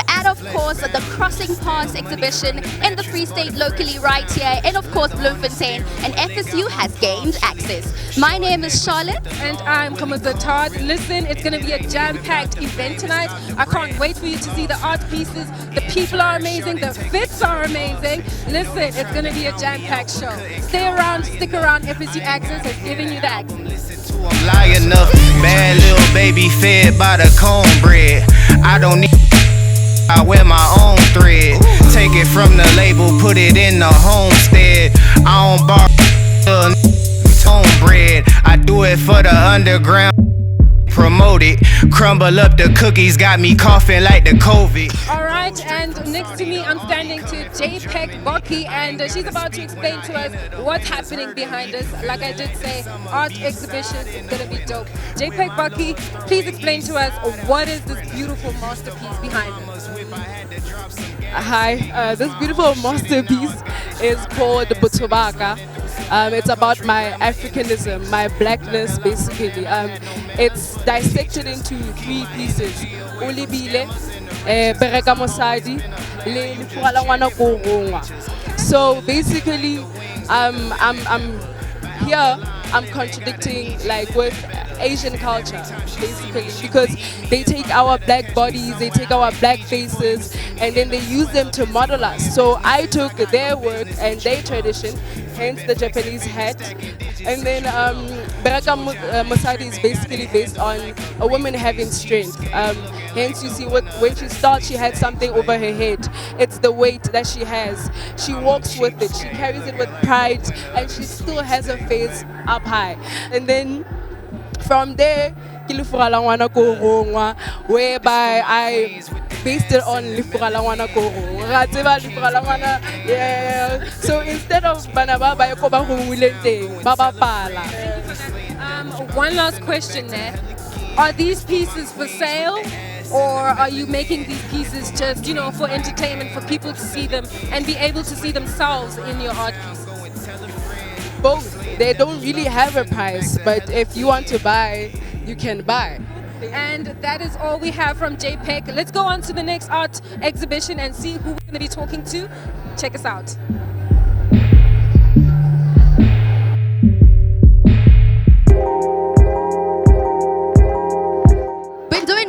at, of course, the Crossing Paths exhibition in the Free State locally right here in, of course, Bloemfontein, and FSU has gained Xcess. My name is Charlotte. And I'm Kgomotso Todd. Listen, it's going to be a jam-packed event tonight. I can't wait for you to see the art pieces. The people are amazing. The fits are amazing. Listen, it's going to be a jam-packed show. Stay around, stick around. FSU Xcess has given you the access. I'm lying enough, bad little baby fed by the cornbread. I don't need, I wear my own thread. Take it from the label, put it in the homestead. I don't borrow bread. I do it for the underground. Promote it, crumble up the cookies, got me coughing like the COVID. All right, and next to me, I'm standing to JPEG Boki, and she's about to explain to us what's happening behind us. Like I did say, art exhibition is going to be dope. JPEG Boki, please explain to us what is this beautiful masterpiece behind us. Hi, this beautiful masterpiece is called Butubaka. It's about my Africanism, my blackness, basically. It's dissected into 3 pieces: Ulibile, Bereka Mosadi, Le Lefugala Ngwana Ko Rongwa. So basically, I'm here. I'm contradicting like with Asian culture, basically, because they take our black bodies, they take our black faces, and then they use them to model us. So I took their work and their tradition, hence the Japanese hat. And then Bereka Mosadi is basically based on a woman having strength. Hence you see when she starts, she had something over her head. It's the weight that she has. She walks with it, she carries it with pride, and she still has her face up high. And then from there, Lefugala Ngwana Ko Rongwa, whereby I based it on Lefugala Ngwana Ko Rongwa. Lefugala Ngwana, yeah. So instead of Banaba ba ko ba humulente, baba pala. One last question there. Are these pieces for sale? Or are you making these pieces just, for entertainment, for people to see them and be able to see themselves in your art pieces? Both. They don't really have a price, but if you want to buy, you can buy. And that is all we have from JPEG. Let's go on to the next art exhibition and see who we're going to be talking to. Check us out.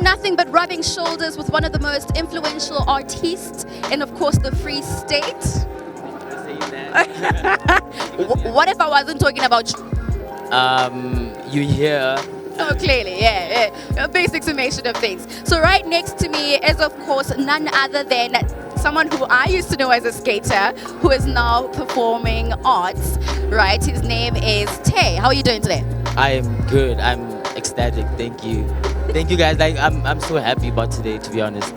Nothing but rubbing shoulders with one of the most influential artists in, of course, the Free State. What if I wasn't talking about you? You hear? So clearly, yeah. A basic summation of things. So right next to me is, of course, none other than someone who I used to know as a skater, who is now performing arts, right? His name is Tay. How are you doing today? I am good. I'm ecstatic. Thank you. Thank you guys. Like I'm so happy about today, to be honest.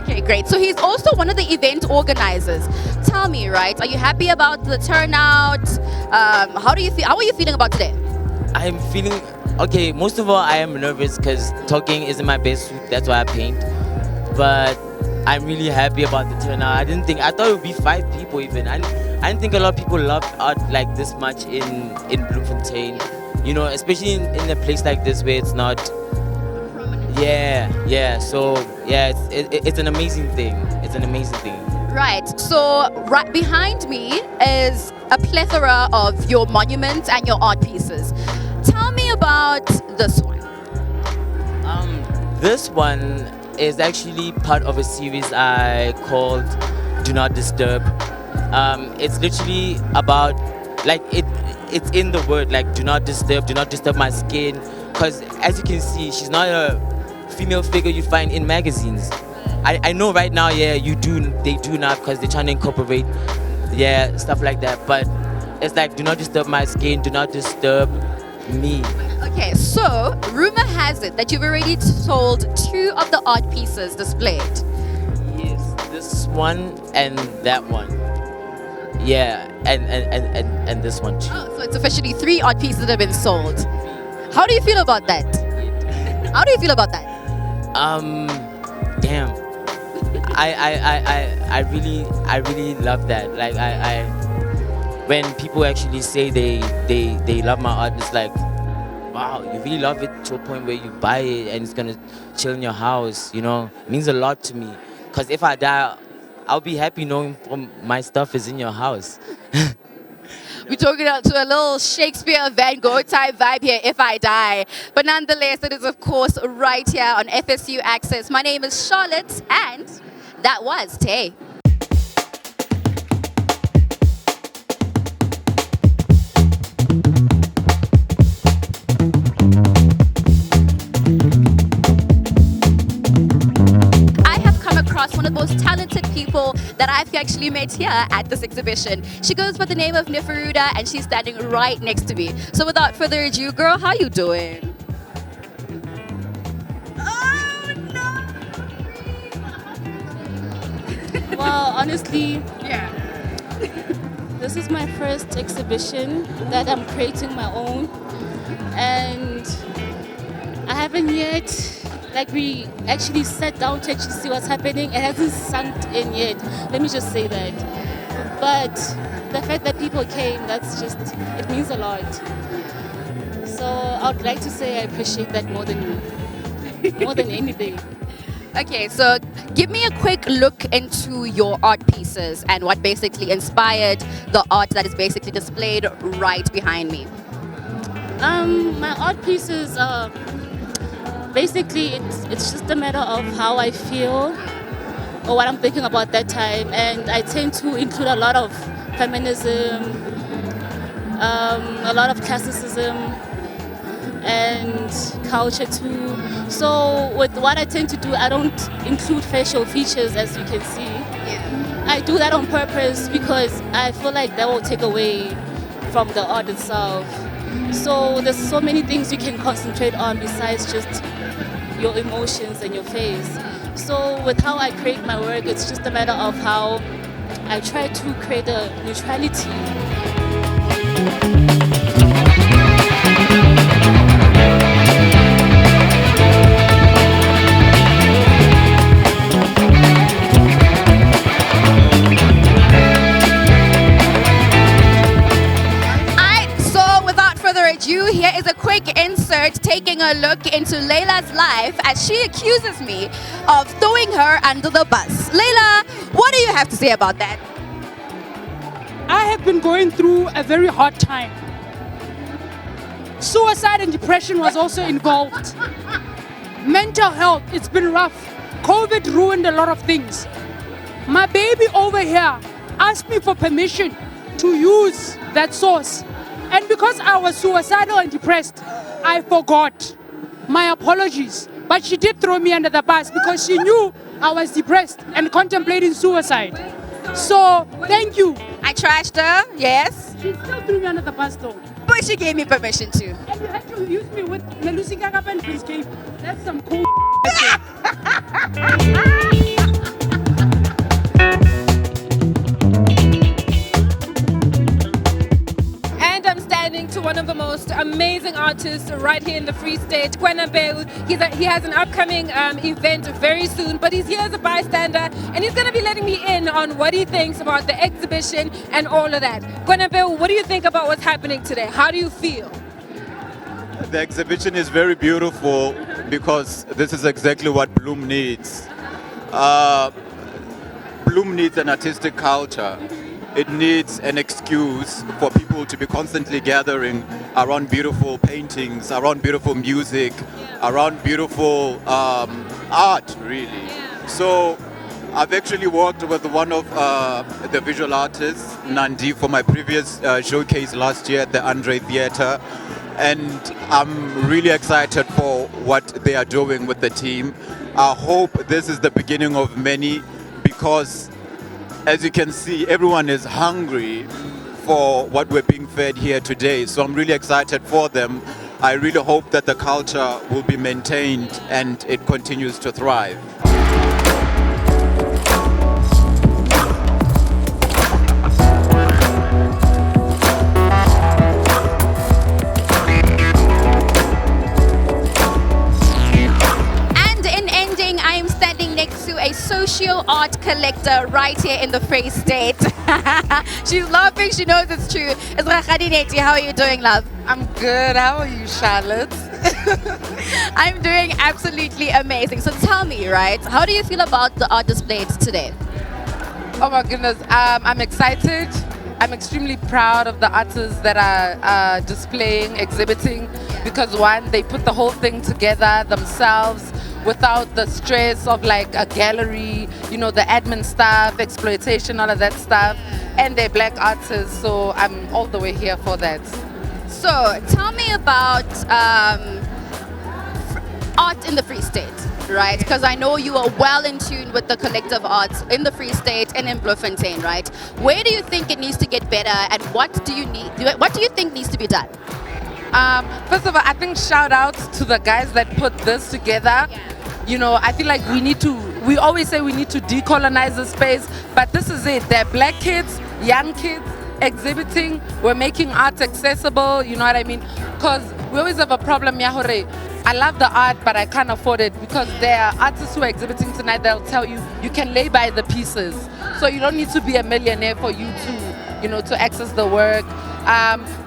Okay, great. So he's also one of the event organizers. Tell me, right? Are you happy about the turnout? How do you feel? How are you feeling about today? I'm feeling okay. Most of all, I am nervous because talking isn't my best suit. That's why I paint. But I'm really happy about the turnout. I thought it would be 5 people even. I didn't think a lot of people loved art like this much in Bloemfontein. Especially in a place like this where it's not. Yeah. So yeah, it's an amazing thing. It's an amazing thing. Right. So right behind me is a plethora of your monuments and your art pieces. Tell me about this one. This one is actually part of a series I called Do Not Disturb. It's literally about it's in the word do not disturb my skin. Because as you can see, she's not a female figure you find in magazines. I know right now, they do now because they're trying to incorporate, stuff like that. But it's do not disturb my skin, do not disturb me. Okay, so rumor has it that you've already sold 2 of the art pieces displayed. Yes, this one and that one. Yeah, and this one too. Oh, so it's officially 3 art pieces that have been sold. How do you feel about that? How do you feel about that? Damn. I really love that. When people actually say they love my art, it's wow, you really love it to a point where you buy it and it's gonna chill in your house. It means a lot to me. Because if I die, I'll be happy knowing my stuff is in your house. We're talking to a little Shakespeare Van Gogh type vibe here, If I Die. But nonetheless, it is of course right here on FSU Xcess. My name is Charlotte, and that was Tay. One of the most talented people that I've actually met here at this exhibition. She goes by the name of Neferuda, and she's standing right next to me. So without further ado, girl, how you doing? Oh no! Well, honestly, Yeah. this is my first exhibition that I'm creating my own, and I haven't yet we actually sat down to actually see what's happening. It hasn't sunk in yet. Let me just say that. But the fact that people came, it means a lot. So I would like to say I appreciate that more than anything. Okay, so give me a quick look into your art pieces and what basically inspired the art that is basically displayed right behind me. My art pieces are basically it's just a matter of how I feel or what I'm thinking about that time, and I tend to include a lot of feminism, a lot of classicism, and culture too. So with what I tend to do, I don't include facial features, as you can see. Yeah. I do that on purpose because I feel like that will take away from the art itself. So there's so many things you can concentrate on besides just your emotions and your face. So with how I create my work, it's just a matter of how I try to create a neutrality. Here is a quick insert taking a look into Layla's life as she accuses me of throwing her under the bus. Layla, what do you have to say about that? I have been going through a very hard time. Suicide and depression was also involved. Mental health, it's been rough. COVID ruined a lot of things. My baby over here asked me for permission to use that source. And because I was suicidal and depressed, I forgot. My apologies. But she did throw me under the bus because she knew I was depressed and contemplating suicide. So, thank you. I trashed her, yes. She still threw me under the bus though. But she gave me permission to. And you had to use me with Melusi Kakapa and Prince Cape. That's some cool to one of the most amazing artists right here in the Free State, Kgomotso. He has an upcoming event very soon, but he's here as a bystander, and he's going to be letting me in on what he thinks about the exhibition and all of that. Kgomotso, what do you think about what's happening today? How do you feel? The exhibition is very beautiful because this is exactly what Bloem needs. Bloem needs an artistic culture. It needs an excuse for people to be constantly gathering around beautiful paintings, around beautiful music, around beautiful art, really. So I've actually worked with one of the visual artists, Nandi, for my previous showcase last year at the Andre Theatre. And I'm really excited for what they are doing with the team. I hope this is the beginning of many, because as you can see, everyone is hungry for what we're being fed here today. So I'm really excited for them. I really hope that the culture will be maintained and it continues to thrive. A social art collector right here in the Free State. She's laughing, she knows it's true. It's Rakgadineti. How are you doing, love? I'm good. How are you, Charlotte? I'm doing absolutely amazing. So tell me, right, how do you feel about the art displays today? Oh my goodness, I'm excited. I'm extremely proud of the artists that are displaying, exhibiting, because one, they put the whole thing together themselves without the stress of like a gallery, you know, the admin stuff, exploitation, all of that stuff, and they're black artists, so I'm all the way here for that. So tell me about art in the Free State, right? Because I know you are well in tune with the collective arts in the Free State and in Bloemfontein, right? Where do you think it needs to get better, and what do you think needs to be done? First of all, I think shout out to the guys that put this together. You know, I feel like we always say we need to decolonize the space, but this is it. They're black kids, young kids, exhibiting. We're making art accessible, you know what I mean? Because we always have a problem, Yahore. I love the art, but I can't afford it, because there are artists who are exhibiting tonight, they'll tell you, you can lay by the pieces. So you don't need to be a millionaire for you to, you know, to access the work.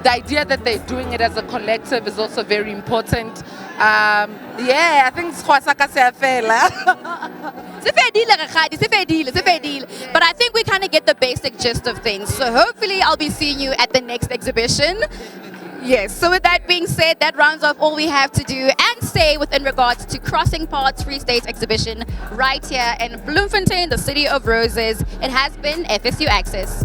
The idea that they're doing it as a collective is also very important. Yeah, I think But I think we kind of get the basic gist of things. So hopefully I'll be seeing you at the next exhibition. Yes, so with that being said, that rounds off all we have to do and say within regards to Crossing Paths Free State exhibition right here in Bloemfontein, the City of Roses. It has been FSU Access.